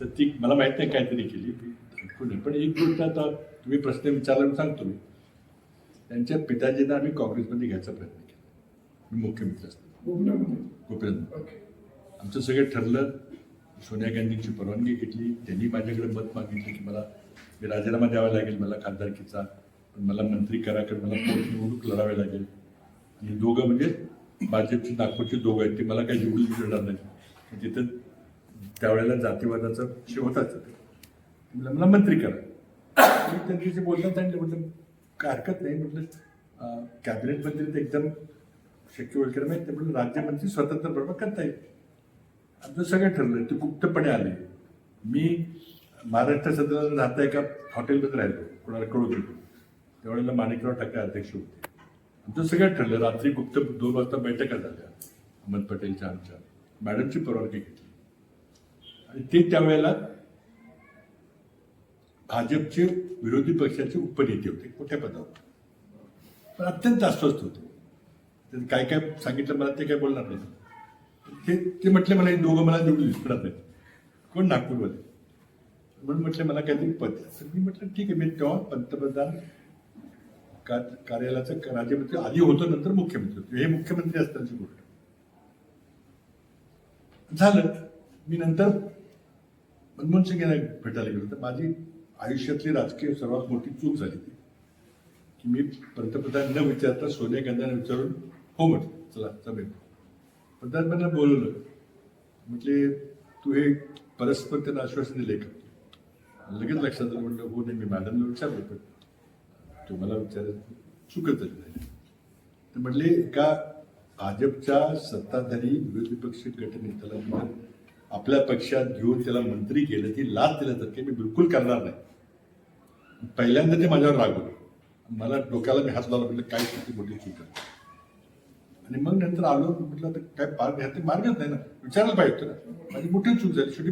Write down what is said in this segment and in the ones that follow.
तर ती मला माहित नाही काहीतरी केली ऐकून नाही. पण एक गोष्ट आता तुम्ही प्रश्न विचारला मी सांगतो. मी त्यांच्या पिताजींना आम्ही काँग्रेसमध्ये घ्यायचा प्रयत्न केला. मी मुख्यमंत्री असताना गोपीनाथ आमचं सगळं ठरलं. सोनिया गांधींची परवानगी घेतली. त्यांनी माझ्याकडे मत मागितलं की मला राजीनामा द्यावा लागेल मला खासदारकीचा, पण मला मंत्री करा कारण मला पोटनिवडणूक लढावी लागेल. आणि दोघं म्हणजे भाजपची नागपूरची दोघं आहेत ते मला काही निवडून देणार नाही. तिथं त्यावेळेला जातीवादाचा विषय होताच. मला मंत्री करा. मी त्यांच्याशी बोलताना सांगितलं म्हटलं काय हरकत नाही. म्हटलं कॅबिनेट मंत्री तर एकदम शक्य होईल कारण माहिती म्हटलं राज्यमंत्री स्वतंत्र प्रभाग करता येईल. आमचं सगळं ठरलं. ते गुप्तपणे आले. मी महाराष्ट्र सदनाला राहता एका हॉटेलमध्ये राहिलो कोणाला कळू देतो. त्यावेळेला माणिकराव ठाकरे अध्यक्ष होते. आमचं सगळं ठरलं. रात्री गुप्त 2 वाजता बैठका झाल्या अहमद पटेलच्या आमच्या. मॅडमची परवानगी घेतली आणि ते त्यावेळेला भाजपचे विरोधी पक्षाचे उपनेते होते मोठ्या पदावर, पण अत्यंत अस्वस्थ होते. त्यांनी काय काय सांगितलं मला ते काय बोलणार नाही. ते म्हटले मला हे दोघं मला निवडून दिसणार नाही. कोण नागपूरमध्ये म्हणून म्हटलं मला काहीतरी पद द्या. मी म्हटलं ठीक आहे. मी तेव्हा पंतप्रधान कार्यालयाचं राज्यमंत्री आधी होतो नंतर मुख्यमंत्री होतो. हे मुख्यमंत्री असतानाची गोष्ट झालं. मी नंतर मनमोहन सिंग यांना भेटायला गेलो. तर माझी आयुष्यातली राजकीय सर्वात मोठी चूक झाली ती की मी पंतप्रधान न विचारता सोनिया गांधींना विचारून हो म्हटलं चला जमेल. पंतप्रधानांना बोलवलं. म्हटले तू हे परस्पर त्यांना आश्वासन दिले का. लगेच लक्षात आलं. म्हटलं हो नाही. मी मॅडमला विचारलं पण तुम्हाला विचारायचं चुकत झाली नाही. तर म्हटले एका भाजपच्या सत्ताधारी विरोधी पक्ष गटनेत्याला आपल्या पक्षात घेऊन त्याला मंत्री केलं ती लाच दिल्यासारखे मी बिलकुल करणार नाही. पहिल्यांदा ते माझ्यावर रागवलं. मला डोक्याला मी हात लावला. म्हटलं काय किती मोठी चूक आहे. आणि मग नंतर आलो म्हटलं तर काय ते मार्गच नाही ना. विचारायला पाहिजे ना. माझी मोठी चूक झाली. शेवटी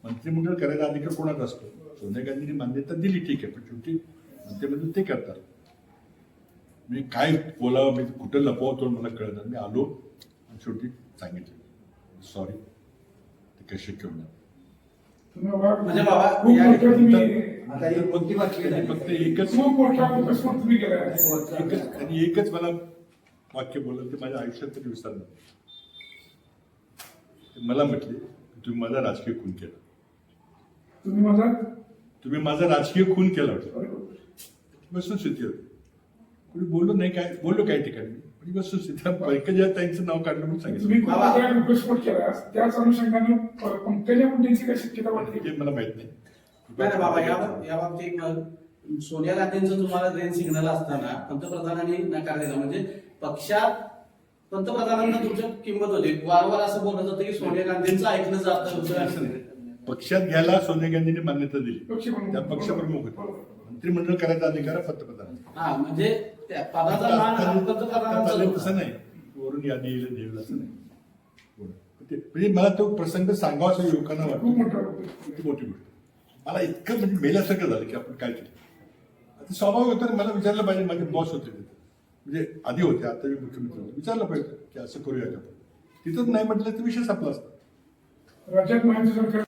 मंत्रिमंडळ करायचा अधिकार कोणाचा असतो. सोनिया गांधींनी मान्यता दिली ठीक आहे, पण शेवटी मंत्रिमंडळ ते करतात. मी काय बोलावं मी कुठं लपवतो मला कळत. मी आलो आणि शेवटी सांगितलं सॉरी ते काही शक्य होणार. म्हणजे बाबा फक्त एकच मला वाक्य बोललं ते माझ्या आयुष्यात तरी विसरलं. मला म्हटले तुम्ही माझा राजकीय खून केला. तुम्ही माझा राजकीय खून केला होता. वस्तुस्थिती होती. कोणी बोललो नाही. काय बोललो काही ठिकाणी पण वस्तुस्थिती पंकजा ताईंचं नाव काढलं म्हणून सांगितलं. ते मला माहित नाही. बाबा या बाबतीत सोनिया गांधींचं तुम्हाला ग्रीन सिग्नल असताना पंतप्रधानांनी नकार दिला. म्हणजे पक्षात पंतप्रधानांना तुमच्या किंमत होती. वारंवार असं बोलत होतं की सोनिया गांधींचं ऐकलं जातं. पक्षात घ्यायला सोनिया गांधींनी मान्यता दिली. त्या पक्षप्रमुख होते. मंत्रिमंडळ करायचा अधिकार पंतप्रधान. हा म्हणजे पंतप्रधानांचं तसं नाही. वरून यादी येईल देईल असं नाही. म्हणजे मला तो प्रसंग सांगावा असं युवकांना वाटतो. किती मोठी गोष्ट. मला इतकं म्हणजे मेल्यासारखं झालं की आपण काय केलं. आता स्वाभाविक होतं. मला विचारलं पाहिजे. माझे बॉस होते तिथे म्हणजे आधी होते आता मी मुख्यमंत्री होते. विचारलं पाहिजे की असं करूया का. तिथंच नाही म्हटलं तर विषय संपला असता. राज्यात माहिती